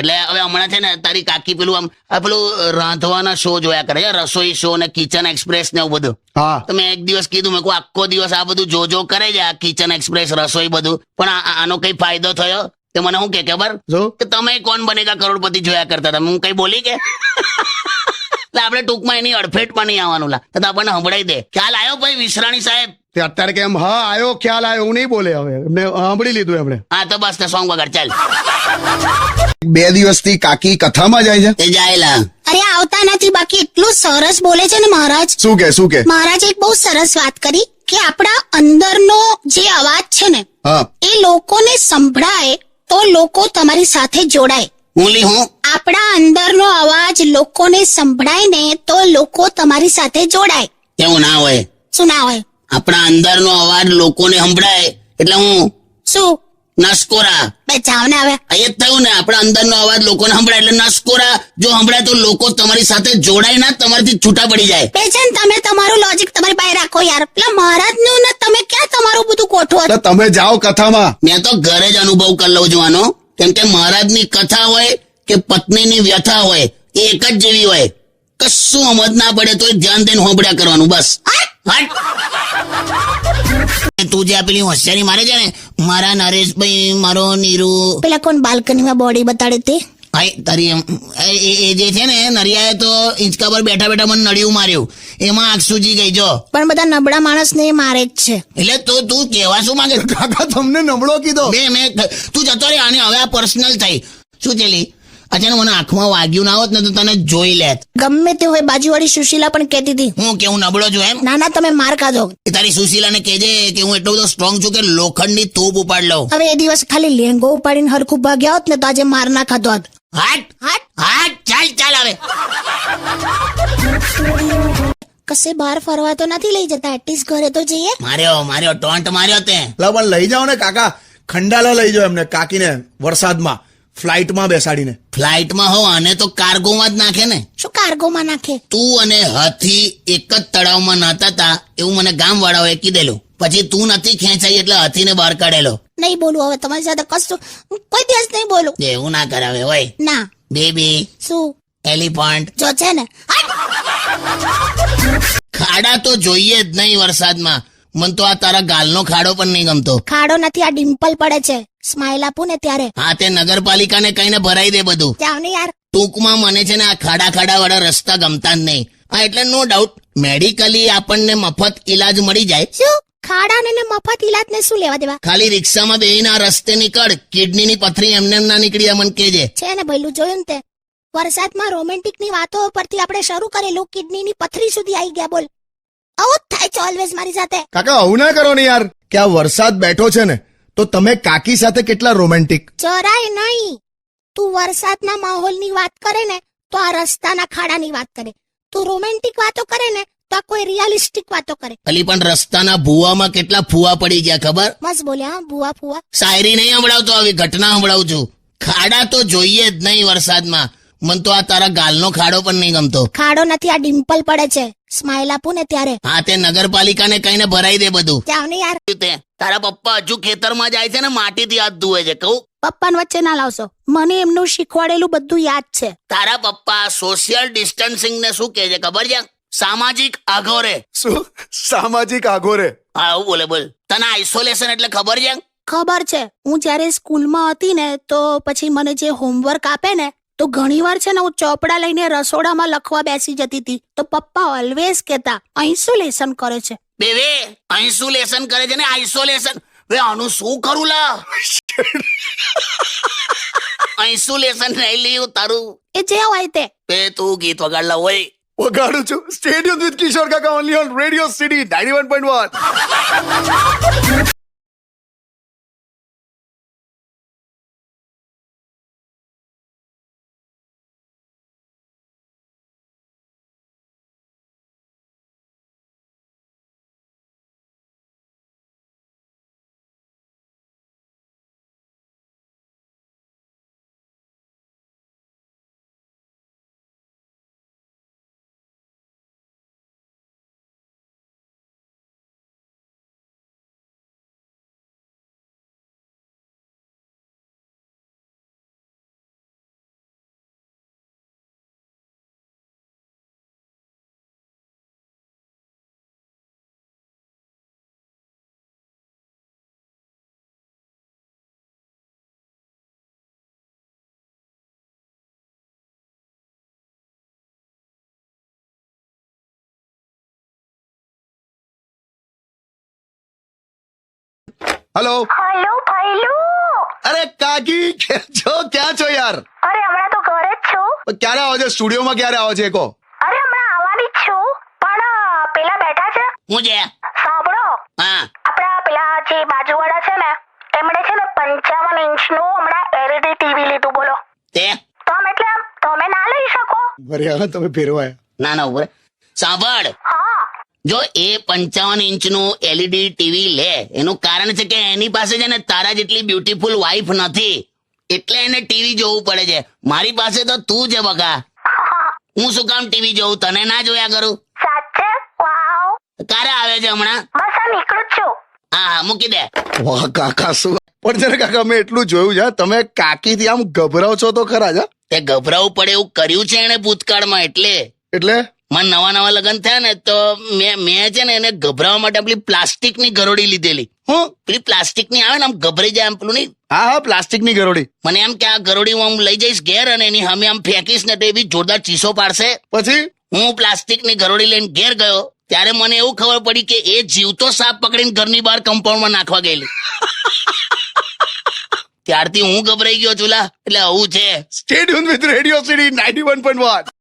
એટલે હવે હમણાં છે ને તારી કાકી પેલું પેલું રાંધવાના શો જોયા કરે છે, રસોઈ શો ને કિચન એક્સપ્રેસ ને એવું બધું. હા તો મેં એક દિવસ કીધું, મેં આખો દિવસ આ બધું જો કરે છે, આ કિચન એક્સપ્રેસ રસોઈ બધું, પણ આનો કઈ ફાયદો થયો? તે મને શું કે ખબર કે તમે કોણ બનેગા કરોડપતિ જોયા કરતા હતા, હું કઈ બોલી કે એટલે આપણે ટૂંકમાં એની અડફેટમાં નહીં આવવાનું લા, તો આપણને સંભળાઈ દે. ખ્યાલ આવ્યો ભાઈ વિશ્રાણી સાહેબ? તે અત્યારે કેમ હા આવ્યો, ખ્યાલ આવ્યો, હું નહીં બોલે હવે, એમને સાંભળી લીધું એમણે. હા તો બસ સોંગ વગર ચાલ. 2 દિવસથી કાકી કથામાં જાય છે. તે જાયલા અરે આવતા નથી, બાકી એટલું સરસ બોલે છે ને મહારાજ. શું કે મહારાજે એક બહુ સરસ વાત કરી કે આપણા અંદરનો જે અવાજ છે ને હા એ લોકોને સંભળાય તો લોકો તમારી સાથે જોડાય. હું આપણા અંદરનો અવાજ લોકોને સંભળાય ને તો લોકો તમારી સાથે જોડાય. એવું ના હોય. શું ના હોય? આપણા અંદરનો અવાજ લોકોને સંભળાય એટલે હું શું? નસકોરા. બે જાવ ને હવે. એ જ થયું ને, આપણા અંદરનો અવાજ લોકોને સંભળાય એટલે નસકોરા. જો સંભળાય તો લોકો તમારી સાથે જોડાય ના, તમારાથી છૂટા પડી જાય. બેચન તમે તમારું લોજિક તમારી પાસે રાખો યાર. પેલા મહારાજનું ને તમે ક્યાં તમારું બધું ગોઠવો? તમે જાઓ કથામાં. મેં તો ઘરે જ અનુભવ કરી લઉં છું આનો, કેમ કે મહારાજની કથા હોય કે પત્નીની વ્યથા હોય એ એક જ જેવી હોય. કશું સમજ ના પડે તો ધ્યાન દઈને હોંભળ્યા કરવાનું બસ. તું જે પેલી હોશિયારી મારે છે ને, મારા નરેશભાઈ, મારો નીરુ, પેલા કોણ બાલ્કનીમાં બોડી બતાડે તે? તારી એ જે છે ને નરિયાએ તો હિંચકા પર બેઠા બેઠા મને નળિયું માર્યું, એમાં આંખ સૂજી ગઈ. જો પણ બધા નબળા માણસને એ મારે જ છે. એટલે તો તું કેવા શું માંગે? કાકા તમને નબળો કીધો. તું જતો રે, આને હવે આ પર્સનલ થઈ. શું ચેલી અચાનક મને આંખમાં વાગ્યું ના હોત ને તો તને જોઈ લેત. ગમે તે હોય, બાજુવાળી સુશીલા પણ કહેતી હતી હું કે હું નબળો છું એમ? ના ના, તમે માર ખાધો. એ તારી સુશીલાને કહેજે કે હું એટલો બધો સ્ટ્રોંગ છું કે લોખંડની તોપ ઉપાડ લઉં. હવે એ દિવસ ખાલી લેંગો ઉપાડીને હરખું ભાગ્યા હોત ને તો આજે માર ના ખાધો હોત. હાટ હાટ હાટ, ચાલ હવે. કશે બહાર ફરવા તો નથી લઈ જતા, એટલીસ્ટ ઘરે તો જઈએ. માર્યો ટોન્ટ માર્યો તે. પણ લઈ જાઓ ને કાકા, ખંડાલા લઈ જાઓ એમને કાકીને વરસાદમાં ફ્લાઇટમાં બેસાડીને. ફ્લાઇટમાં હો, આને તો કાર્ગોમાં જ નાખે ને. શું કાર્ગોમાં નાખે? તું અને હાથી એક જ તળાવમાં નાતા હતા એવું મને ગામ વાળાઓએ કીધેલું. પછી તું નથી ખેંચાઈ એટલે હાથીને બહાર કાઢેલો. નહીં બોલું હવે તમારી સાથે, કશું કોઈ દિવસ નહીં બોલું. એવું ના કરાવે હોય. ના. બેબી. શું? એલિફન્ટ. જો છે ને, ખાડા તો જોઈએ જ નહીં વરસાદમાં. મન તો આ તારા ગાલનો ખાડો પણ નહીં ગમતો. ખાડો નથી, આ ડિમ્પલ પડે છે. સ્માઈલ આપું ને ત્યારે. હા, તે નગરપાલિકાને કહીને ભરાઈ દે બધું. જાવ ને યાર. ટૂંકમાં મને છે ને આ ખાડા વાળા રસ્તા ગમતા જ નહીં. હા, એટલે નો ડાઉટ મેડિકલી આપણને મફત ઈલાજ મળી જાય. શું? ખાડા ને મફત ઈલાજ ને શું લેવા દેવા? ખાલી રિક્ષામાં બેહીને આ રસ્તે નીકળ, કિડનીની પથરી એમને ના નીકળી મને કેજે. છે ને ભઈલું, જોયું ને તે વરસાદમાં રોમેન્ટિક ની વાતો પરથી આપણે શરૂ કરેલું, કિડનીની પથરી સુધી આવી ગયા. બોલ, આવું જ થાય છે ઓલવેઝ મારી સાથે. કાકા આવું ના કરો ને યાર, કે આ વરસાદ બેઠો છે ને તો તમે કાકી સાથે કેટલા રોમેન્ટિક. જરાય નહીં. તું વરસાદના માહોલની વાત કરે ને તો આ રસ્તાના ખાડાની વાત કરે. તું રોમેન્ટિક વાતો કરે ને તો આ કોઈ રિયાલિસ્ટિક વાતો કરે. અલી પણ રસ્તાના ભૂવામાં કેટલા ફૂવા પડી ગયા ખબર? બસ બોલ્યા હા, ભૂવા ફૂવા. શાયરી નહીં સંભળાવતો, આવી ઘટના સંભળાવું છું. ખાડા તો જોઈએ જ નહીં વરસાદમાં. મન તો આ તારા ગાલનો ખાડો પણ નહીં ગમતો. ખાડો નથી, આ ડિમ્પલ પડે છે. સ્માઈલ આપું ને ત્યારે. હા, તે નગરપાલિકાને કહીને ભરાઈ દે બધું. જાવ ને યાર. તારા પપ્પા હજુ ખેતરમાં જાય છે ને માટીથી હાથ ધુએ છે. કહું પપ્પાને વચ્ચે ના લાવશો, મને એમનું શીખવાડેલું બધું યાદ છે. તારા પપ્પા સોશિયલ ડિસ્ટન્સિંગ ને શું કહે છે ખબર છે? સામાજિક આઘોરે. શું સામાજિક આઘોરે? હા, આવું બોલે. તને આઇસોલેશન એટલે ખબર છે? ખબર છે. હું જયારે સ્કૂલમાં હતી ને તો પછી મને જે હોમવર્ક આપે ને તો ઘણીવાર છે ને હું ચોપડા લઈને રસોડામાં લખવા બેસી જતી હતી તો પપ્પા ઓલવેઝ કહેતા આઇસોલેશન કરે છે. બેવે આઇસોલેશન કરે છે ને આઇસોલેશન. વે આનું શું કરું લા? આઇસોલેશન નહીં લીધું તારું. એ જે હોય તે. બે તું ગીત વગાડલા હોય. વગાડું છું. સ્ટેડિયમ વિથ કિશોર કાકા only on radio city 91.1. Hello hello ભૈલુ. અરે કાકી ક્યાં છો યાર? અરે હમણાં તો ઘરે જ છું. ક્યારે આવો છો? સ્ટુડિયોમાં ક્યારે આવો છો? કહો. અરે હમણાં આવવાની જ છું. પણ પેલા બેઠા છે, હું છે સાંભળો. હા આપણા પેલા જે બાજુવાળા છે ને, એમણે છે ને 55 ઇંચનું હમણાં LED ટીવી લીધું. બોલો તે તો આમ એટલે આમ તમે ના લઈ શકો? બરાબર, તમે ફેરવાય. ના ના ઉપર સાંભળ, હા. જો એ 55 ઇંચનું LED ટીવી લે એનું કારણ છે કે એની પાસે છે ને તારા જેટલી બ્યુટીફુલ વાઈફ નથી, એટલે એને ટીવી જોવું પડે છે. મારી પાસે તો તું છે બકા. હું શું કામ ટીવી જોઉં? તને ના જોયા કરું? સાચે? વાવ. ક્યારે આવે છે હમણાં? બસ આ નીકળું જ છું. હા મૂકી દે. વાહ કાકા, શું પણ છે ને કાકા, મેં એટલું જોયું છે, તમે કાકીથી આમ ગભરાવ છો તો ખરા જ. તે ગભરાવું પડે એવું કર્યું છે એને ભૂતકાળમાં, એટલે એટલે મને નવા લગ્ન થયા ને તો મેં છે ને એને ગભરાવા માટે પેલી પ્લાસ્ટિકની ગરોડી લીધેલી. હું પેલી પ્લાસ્ટિકની આવે ને આમ ગભરાઈ જાય આમ પેલું નહીં. હા, પ્લાસ્ટિકની ગરોડી. મને એમ કે આ ગરોડી હું આમ લઈ જઈશ ઘેર અને એની સામે આમ ફેંકીશ ને તો એવી જોરદાર ચીસો પાડશે. પછી હું પ્લાસ્ટિકની ગરોડી લઈને ઘેર ગયો ત્યારે મને એવું ખબર પડી કે એ જીવતો સાપ પકડીને ઘરની બહાર કમ્પાઉન્ડમાં નાખવા ગયેલી. ત્યારથી હું ગભરાઈ ગયો છું લા. એટલે આવું છે. Stay tune with radio city 91.1.